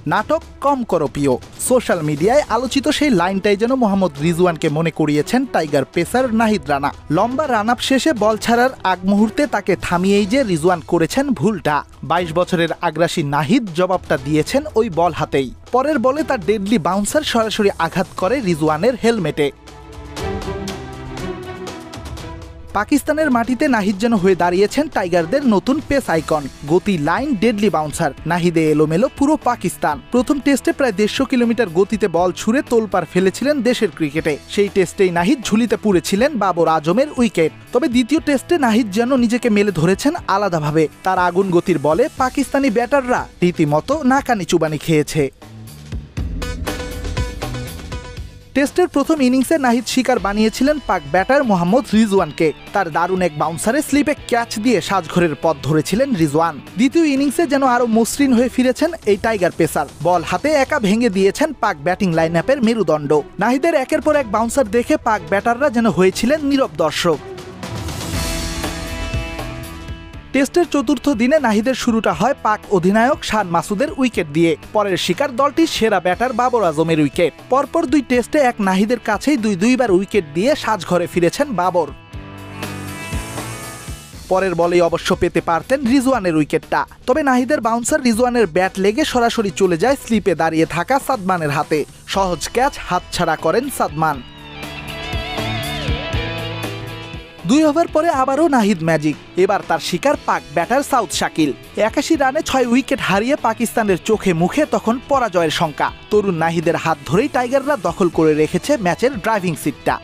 নাটক কম করো প্রিয়। সোশ্যাল মিডিয়ায় আলোচিত সেই লাইনটাই যেন মোহাম্মদ রিজওয়ানকে মনে করিয়েছেন টাইগার পেসার নাহিদ রানা। লম্বা রান আপ শেষে বল ছাড়ার আগ মুহূর্তে তাকে থামিয়েই যে রিজওয়ান করেছেন ভুলটা। ২২ বছরের আগ্রাসী নাহিদ জবাবটা দিয়েছেন ওই বল হাতেই। পরের বলে তার ডেডলি বাউন্সার সরাসরি আঘাত করে রিজওয়ানের হেলমেটে। পাকিস্তানের মাটিতে নাহিদ যেন হয়ে দাঁড়িয়েছেন টাইগারদের নতুন পেস আইকন। গতি, লাইন, ডেডলি বাউন্সার, নাহিদে এলোমেলো পুরো পাকিস্তান। প্রথম টেস্টে প্রায় ১৫০ কিলোমিটার গতিতে বল ছুঁড়ে তোলপাড় ফেলেছিলেন দেশের ক্রিকেটে। সেই টেস্টেই নাহিদ ঝুলিতে পুড়েছিলেন বাবর আজমের উইকেট। তবে দ্বিতীয় টেস্টে নাহিদ যেন নিজেকে মেলে ধরেছেন আলাদাভাবে। তার আগুন গতির বলে পাকিস্তানি ব্যাটাররা রীতিমতো নাকানি চুবানি খেয়েছে। টেস্টের প্রথম ইনিংসে নাহিদ শিকার বানিয়েছিলেন পাক ব্যাটার মোহাম্মদ রিজওয়ানকে। তার দারুণ এক বাউন্সারে স্লিপে ক্যাচ দিয়ে সাজঘরের পথ ধরেছিলেন রিজওয়ান। দ্বিতীয় ইনিংসে যেন আরও মসৃণ হয়ে ফিরেছেন এই টাইগার পেসার। বল হাতে একা ভেঙে দিয়েছেন পাক ব্যাটিং লাইন আপের মেরুদণ্ড। নাহিদের একের পর এক বাউন্সার দেখে পাক ব্যাটাররা যেন হয়েছিলেন নীরব দর্শক। টেস্টের চতুর্থ দিনে নাহিদের শুরুটা হয় পাক অধিনায়ক শান মাসুদের উইকেট দিয়ে। পরের শিকার দলটির সেরা ব্যাটার বাবর আজমের উইকেট। পরপর দুই টেস্টে এক নাহিদের কাছেই দুইবার উইকেট দিয়ে সাজঘরে ফিরেছেন বাবর। পরের বলেই অবশ্য পেতে পারতেন রিজওয়ানের উইকেটটা। তবে নাহিদের বাউন্সার রিজওয়ানের ব্যাট লেগে সরাসরি চলে যায় স্লিপে দাঁড়িয়ে থাকা সাদমানের হাতে। সহজ ক্যাচ হাতছাড়া করেন সাদমান। ২ ওভার পরে আবারও নাহিদ ম্যাজিক। এবার তার শিকার পাক ব্যাটার সাউথ শাকিল। ৮১ রানে ৬ উইকেট হারিয়ে পাকিস্তানের চোখে মুখে তখন পরাজয়ের শঙ্কা। তরুণ নাহিদের হাত ধরেই টাইগাররা দখল করে রেখেছে ম্যাচের ড্রাইভিং সিটটা।